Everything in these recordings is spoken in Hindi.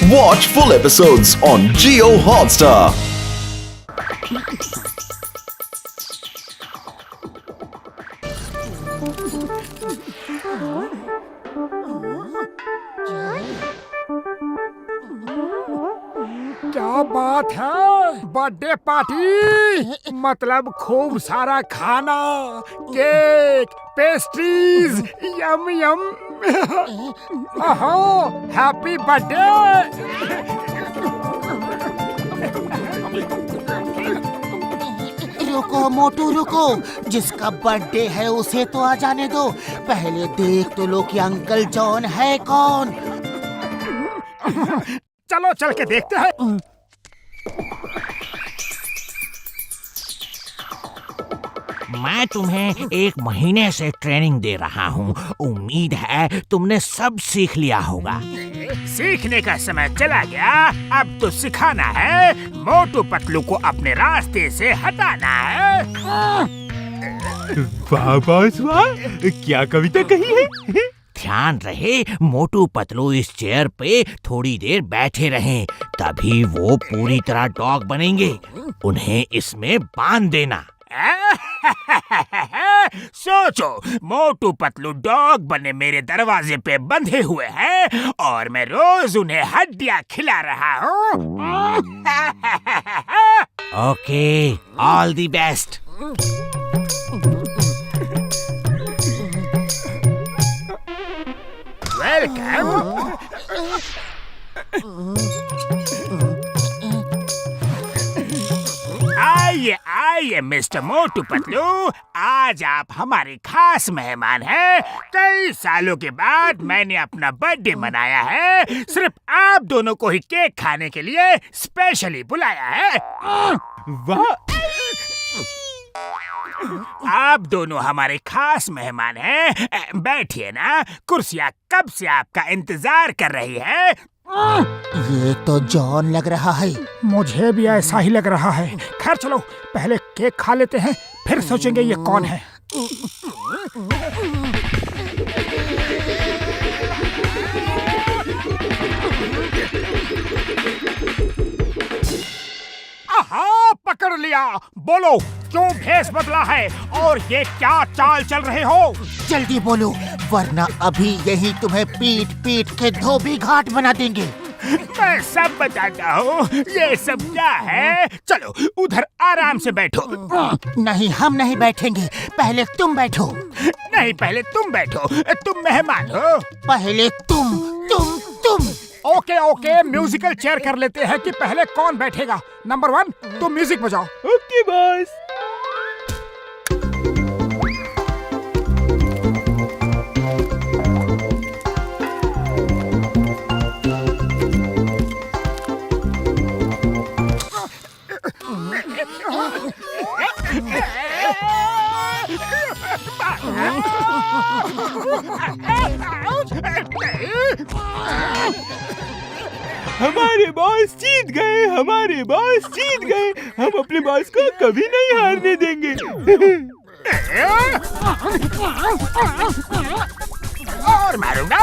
Watch full episodes on Jio Hotstar. क्या बात है, बर्थडे पार्टी मतलब खूब सारा खाना, केक, पेस्ट्रीज, यम यम। ओहो, हैप्पी बर्थडे। रुको मोटू रुको, जिसका बर्थडे है उसे तो आ जाने दो। पहले देख तो लो कि अंकल जॉन है कौन। चलो चल के देखते हैं। मैं तुम्हें 1 महीने से ट्रेनिंग दे रहा हूँ। उम्मीद है तुमने सब सीख लिया होगा। सीखने का समय चला गया, अब तो सिखाना है। मोटू पतलू को अपने रास्ते से हटाना है। वाह बॉस वाह, क्या कविता कही है। ध्यान रहे मोटू पतलू इस चेयर पे थोड़ी देर बैठे रहें, तभी वो पूरी तरह डॉग बनेंगे। उन्हें इसमें बांध देना। सोचो, मोटू पतलू डॉग बने मेरे दरवाजे पे बंधे हुए हैं और मैं रोज उन्हें हड्डियां खिला रहा हूँ। Okay, all the best. Welcome. आइए आइए मिस्टर मोटू पतलू, आज आप हमारे खास मेहमान हैं। कई सालों के बाद मैंने अपना बर्थडे मनाया है। सिर्फ आप दोनों को ही केक खाने के लिए स्पेशली बुलाया है। वाह, आप दोनों हमारे खास मेहमान हैं। बैठिए ना, कुर्सियाँ कब से आपका इंतजार कर रही है। ये तो जॉन लग रहा है। मुझे भी ऐसा ही लग रहा है। खैर चलो, पहले केक खा लेते हैं, फिर सोचेंगे ये कौन है। आहा, पकड़ लिया। बोलो, क्यों भेष बदला है और ये क्या चाल चल रहे हो? जल्दी बोलो, वरना अभी यही तुम्हें पीट पीट के धोबी घाट बना देंगे। मैं सब बताता हूँ। ये सब क्या है? चलो उधर आराम से बैठो। नहीं, हम नहीं बैठेंगे, पहले तुम बैठो। नहीं, पहले तुम बैठो, तुम मेहमान हो। पहले तुम। ओके ओके, म्यूजिकल चेयर कर लेते हैं कि पहले कौन बैठेगा। नंबर 1, तुम म्यूजिक बजाओ। Okay boss. हमारे बॉस जीत गए, हमारे बॉस जीत गए। हम अपने बॉस को कभी नहीं हारने देंगे। और मारूंगा।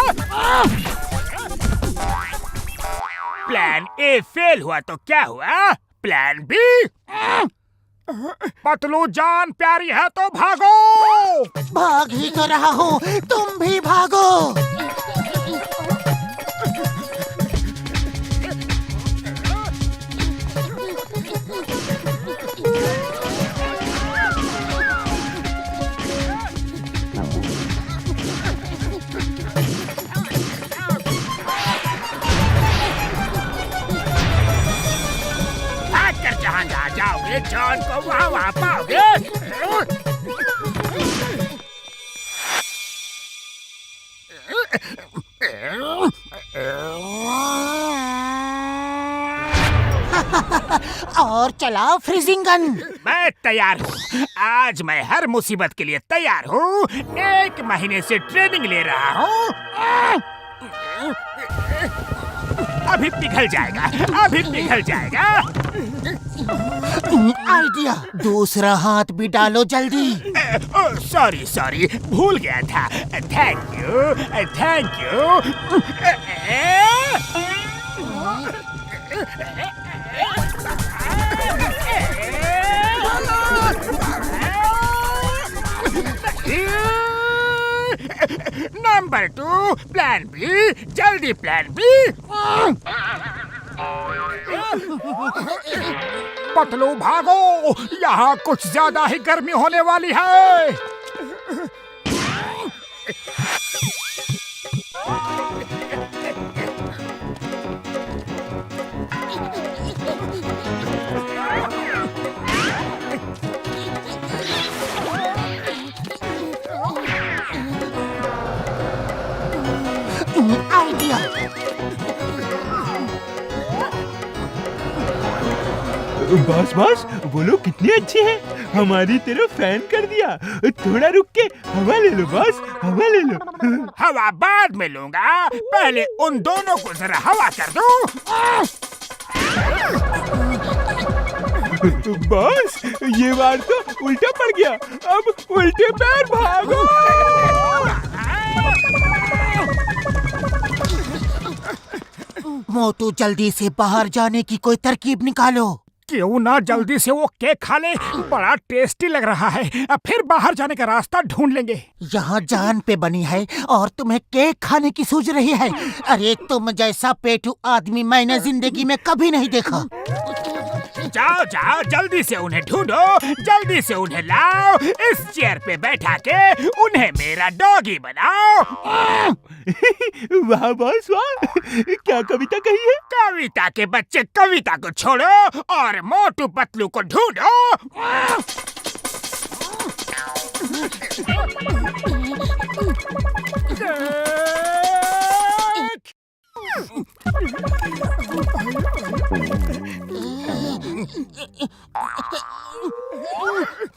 प्लान ए फेल हुआ तो क्या हुआ? Plan B. पतलू जान प्यारी है तो भागो। भाग ही तो रहा हूँ, तुम भी भागो। जहाँ जाओगे जॉन को वहाँ पाओगे। और चलाओ फ्रीजिंग गन। मैं तैयार हूँ। आज मैं हर मुसीबत के लिए तैयार हूँ। 1 महीने से ट्रेनिंग ले रहा हूँ। अभी पिघल जाएगा, अभी पिघल जाएगा। आइडिया, दूसरा हाथ भी डालो जल्दी। सॉरी सॉरी, भूल गया था। Thank you, thank you. Number 2 plan B, जल्दी प्लान बी। पतलू भागो, यहाँ कुछ ज्यादा ही गर्मी होने वाली है। आइडिया। बॉस वो लोग कितने अच्छे हैं, हमारी तरफ फैन कर दिया। थोड़ा रुक के हवा ले लो बॉस, हवा ले लो। हवा बाद में लूंगा, पहले उन दोनों को जरा हवा कर दो। बॉस ये बार तो उल्टा पड़ गया, अब उल्टे पैर भागो। मोटू जल्दी से बाहर जाने की कोई तरकीब निकालो। क्यों ना जल्दी से वो केक खा ले, बड़ा टेस्टी लग रहा है। अब फिर बाहर जाने का रास्ता ढूंढ लेंगे। यहाँ जान पे बनी है और तुम्हें केक खाने की सूझ रही है। अरे तुम जैसा पेटू आदमी मैंने जिंदगी में कभी नहीं देखा। जाओ जाओ, जल्दी से उन्हें ढूंढो, जल्दी से उन्हें लाओ, इस चेयर पे बैठा के उन्हें मेरा डॉगी बनाओ। वाह बॉस वाह, क्या कविता कही है। कविता के बच्चे कविता को छोड़ो और मोटू पतलू को ढूंढो।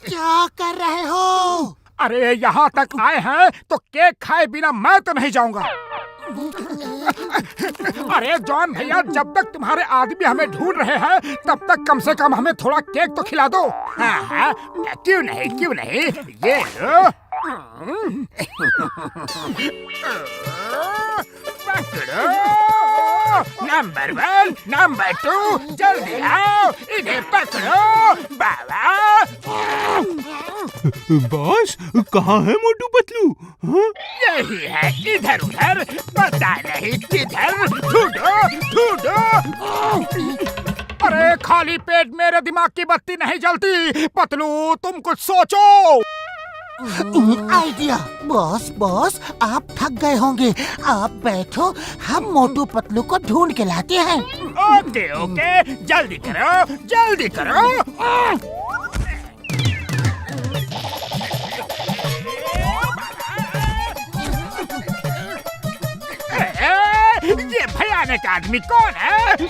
क्या कर रहे हो? अरे यहाँ तक आए हैं तो केक खाए बिना मैं तो नहीं जाऊंगा। अरे जॉन भैया, जब तक तुम्हारे आदमी हमें ढूंढ रहे हैं तब तक कम से कम हमें थोड़ा केक तो खिला दो। हाँ हाँ, क्यों नहीं, ये लो। पकड़ो, नंबर 1, नंबर 2, जल्दी आओ, इन्हें पकड़ो बाबा। बॉस कहाँ है मोटू पतलू। हाँ? यही है, इधर उधर पता नहीं किधर, ढूंढो। अरे खाली पेट मेरे दिमाग की बत्ती नहीं जलती। पतलू तुम कुछ सोचो। आइडिया। बॉस आप थक गए होंगे, आप बैठो, हम मोटू पतलू को ढूंढ के लाते हैं। ओके, जल्दी करो। ये भयानक आदमी कौन है?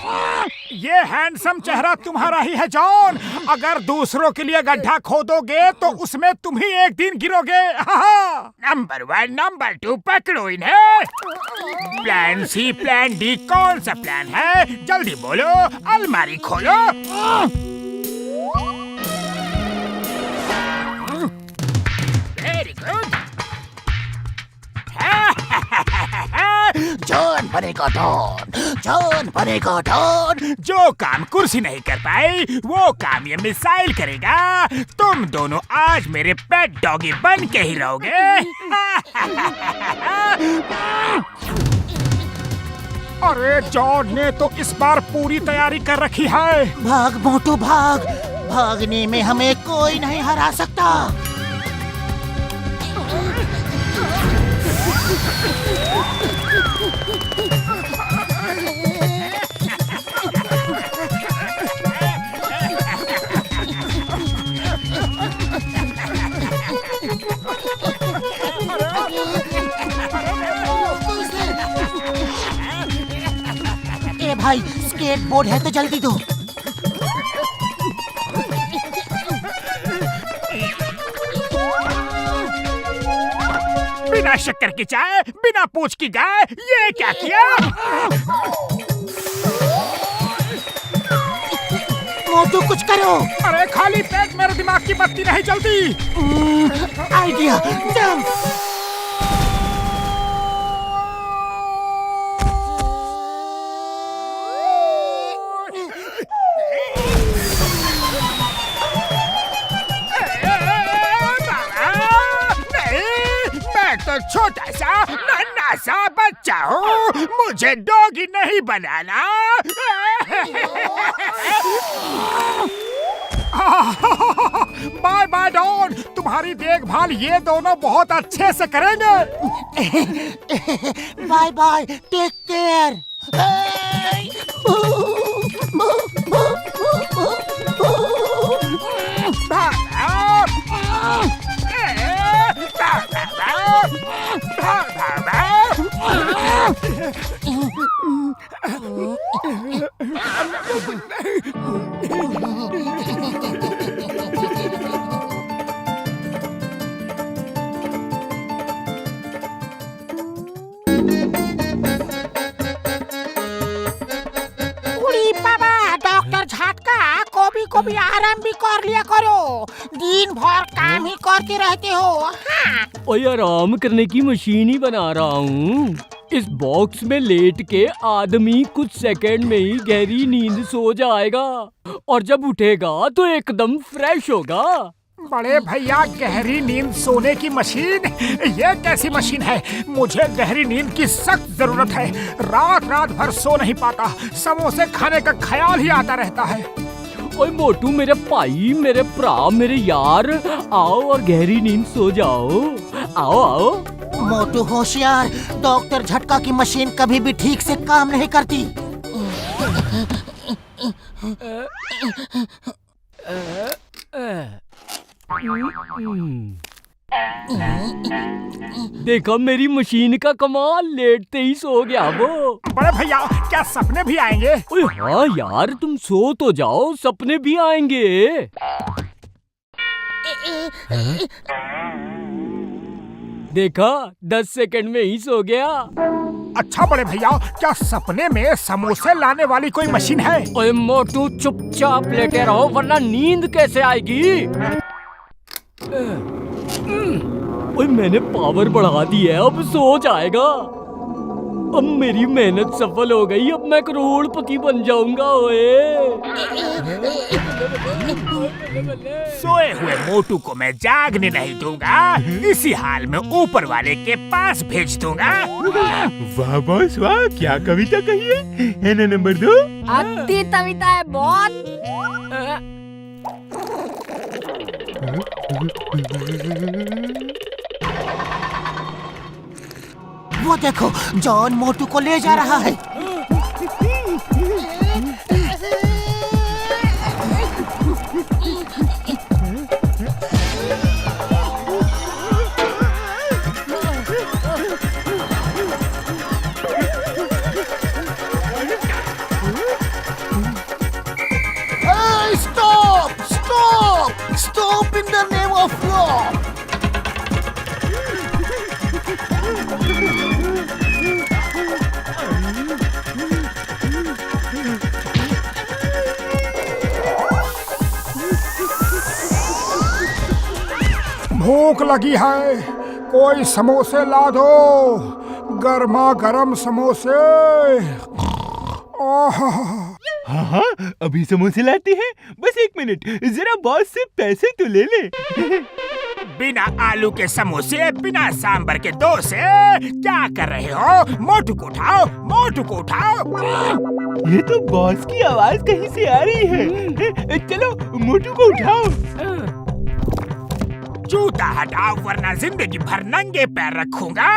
ये हैंडसम चेहरा तुम्हारा ही है जॉन। अगर दूसरों के लिए गड्ढा खोदोगे तो उसमें तुम ही एक दिन गिरोगे। नंबर 1, नंबर 2, पकड़ो इन्हें। प्लान सी, प्लान डी, कौन सा प्लान है? जल्दी बोलो, अलमारी खोलो। Very good. जॉन बनेगा डॉन। जो काम कुर्सी नहीं कर पाई वो काम ये मिसाइल करेगा। तुम दोनों आज मेरे पेट डॉगी बन के ही रहोगे। अरे जॉन ने तो इस बार पूरी तैयारी कर रखी है। भाग मोटू भाग, भागने में हमें कोई नहीं हरा सकता। ए भाई, स्केटबोर्ड है तो जल्दी दो। बिना शक्कर की चाय, बिना पूछ की गाय, ये क्या किया? मोटू कुछ करो। अरे खाली पेट मेरे दिमाग की बत्ती नहीं जलती। Idea, jump. छोटा सा नन्हा सा बच्चा हूँ, मुझे डॉगी नहीं बनाना। बाय बाय डॉन, तुम्हारी देखभाल ये दोनों बहुत अच्छे से करेंगे। Bye bye, take care. को भी आराम भी कर लिया करो, दिन भर काम ही करते रहते हो। हाँ। ओए, आराम करने की मशीन ही बना रहा हूँ। इस बॉक्स में लेट के आदमी कुछ सेकंड में ही गहरी नींद सो जाएगा और जब उठेगा तो एकदम फ्रेश होगा। बड़े भैया, गहरी नींद सोने की मशीन, ये कैसी मशीन है? मुझे गहरी नींद की सख्त जरूरत है। रात रात भर सो नहीं पाता, समोसे खाने का ख्याल ही आता रहता है। ओए मोटू, मेरे भाई, मेरे भरा, मेरे यार, आओ और गहरी नींद सो जाओ। आओ आओ। मोटू होशियार, डॉक्टर झटका की मशीन कभी भी ठीक से काम नहीं करती। देखा मेरी मशीन का कमाल, लेटते ही सो गया वो। बड़े भैया, क्या सपने भी आएंगे? ओए हाँ यार, तुम सो तो जाओ, सपने भी आएंगे। देखा, 10 सेकंड में ही सो गया। अच्छा बड़े भैया, क्या सपने में समोसे लाने वाली कोई मशीन है? ओए मोटू, चुपचाप लेटे रहो वरना नींद कैसे आएगी। ओए, मैंने पावर बढ़ा दी है, अब सो जाएगा। अब मेरी मेहनत सफल हो गई, अब मैं करोड़पति बन जाऊंगा। ओए, सोए हुए मोटू को मैं जागने नहीं दूंगा, इसी हाल में ऊपर वाले के पास भेज दूंगा। वाह बॉस वाह, क्या कविता कही है ना नंबर 2? अति कविता है बहुत। वो देखो, जॉन मोटू को ले जा रहा है। Stop! Stop! Stop in the name of law! भूख लगी है, कोई समोसे ला दो, गर्मा गर्म समोसे। हाँ हाँ, अभी समोसे लाते हैं। बस 1 मिनट, जरा बॉस से पैसे तो ले ले। बिना आलू के समोसे, बिना सांबर के डोसे, क्या कर रहे हो? मोटू को उठाओ, मोटू को उठाओ। ये तो बॉस की आवाज कहीं से आ रही है। चलो मोटू को उठाओ। जूता हटाओ वरना जिंदगी भर नंगे पैर रखूंगा।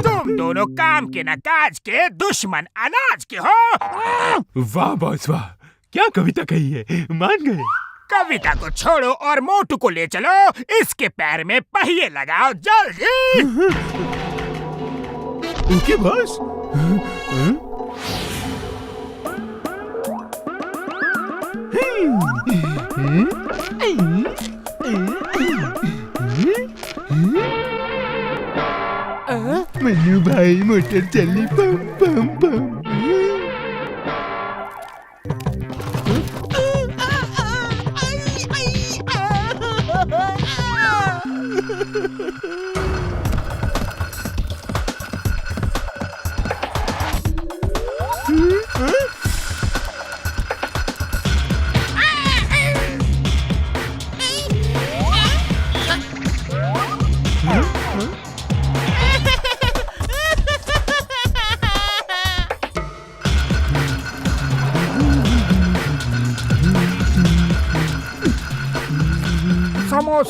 तुम दोनों काम के न काज के, दुश्मन अनाज के हो। वाह बॉस वाह, क्या कविता कही है, मान गए। कविता को छोड़ो और मोटू को ले चलो, इसके पैर में पहिए लगाओ जल्दी। Okay boss. मन्नू भाई, मोटर चली पम पम पम।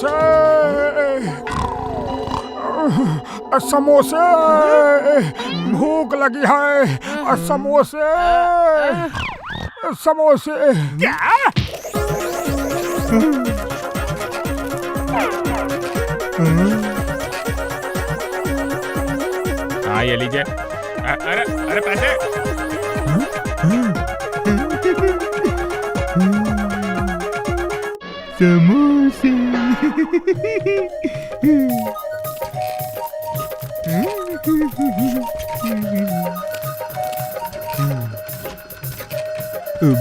समोसे समोसे भूख लगी है समोसे समोसे क्या हाँ ये लीजिए अरे अरे पैसे समोसे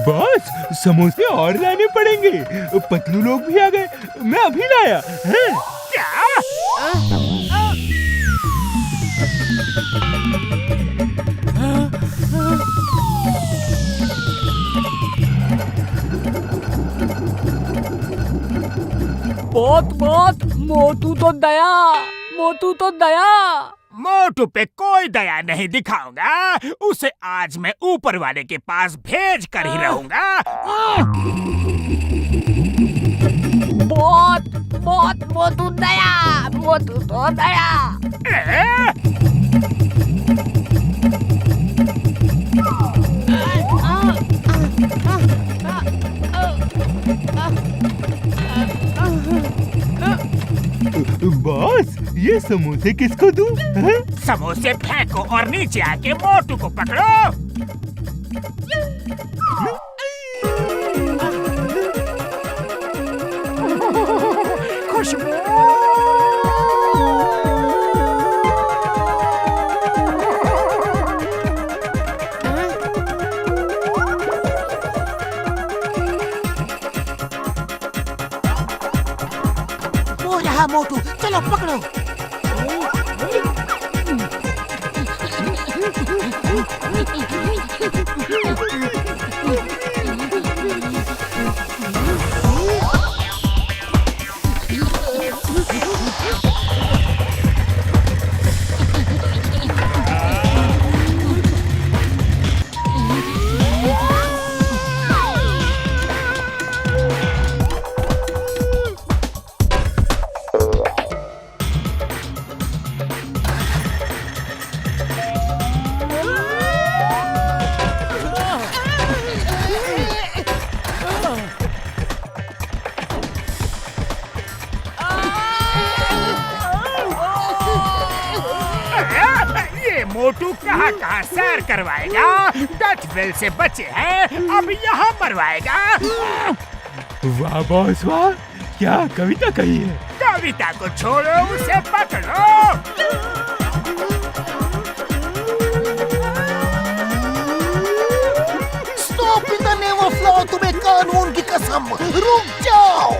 बॉस समोसे और लाने पड़ेंगे पतलू लोग भी आ गए मैं अभी लाया हैं? बहुत मोटू तो दया मोटू पे कोई दया नहीं दिखाऊंगा उसे आज मैं ऊपर वाले के पास भेज कर ही रहूंगा बहुत मोटू तो दया बॉस ये समोसे किसको दूं? हैं? समोसे फेंको और नीचे आके मोटू को पकड़ो खुशबू वो रहा मोटू, चलो पकड़ो। मोटू कहाँ सैर करवाएगा डचवेल से बचे हैं अब यहाँ मरवाएगा वाह बॉस वाह क्या कविता कही है कविता को छोड़ो उसे पकड़ो stop in the name of law, तुम्हें कानून की कसम, रुक जाओ।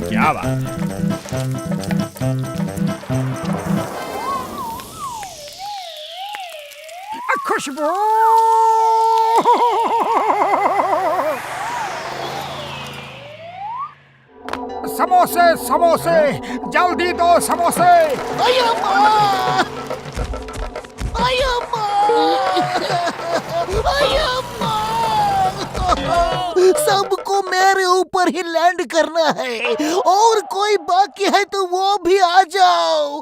क्या बात खुशबू समोसे समोसे जल्दी दो समोसे अय्यम्मा! अय्यम्मा! अय्यम्मा! सबको मेरे ऊपर ही लैंड करना है और कोई बाकी है तो वो भी आ जाओ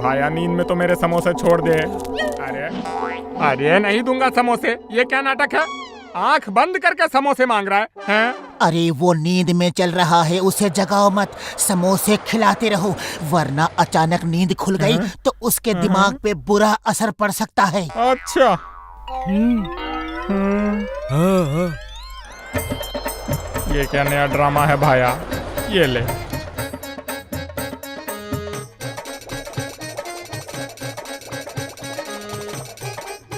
भाया नींद में तो मेरे समोसे छोड़ दे। अरे अरे नहीं दूंगा समोसे, ये क्या नाटक है? आंख बंद करके समोसे मांग रहा है? अरे वो नींद में चल रहा है, उसे जगाओ मत, समोसे खिलाते रहो, वरना अचानक नींद खुल गई तो उसके दिमाग पे बुरा असर पड़ सकता है। अच्छा। ये क्या नया ड्रामा है भाया? ये ले।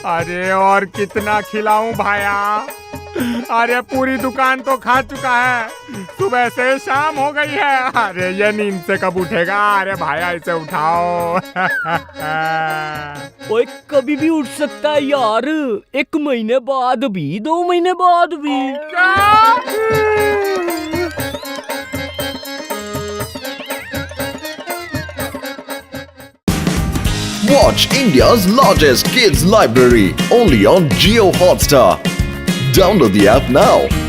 अरे और कितना खिलाऊं भाया? अरे पूरी दुकान तो खा चुका है, सुबह से शाम हो गई है। अरे ये नींद से कब उठेगा? अरे भाया इसे उठाओ। ओए कभी भी उठ सकता है यार, 1 महीने बाद भी, 2 महीने बाद भी। Watch India's largest kids library only on Jio Hotstar. Download the app now.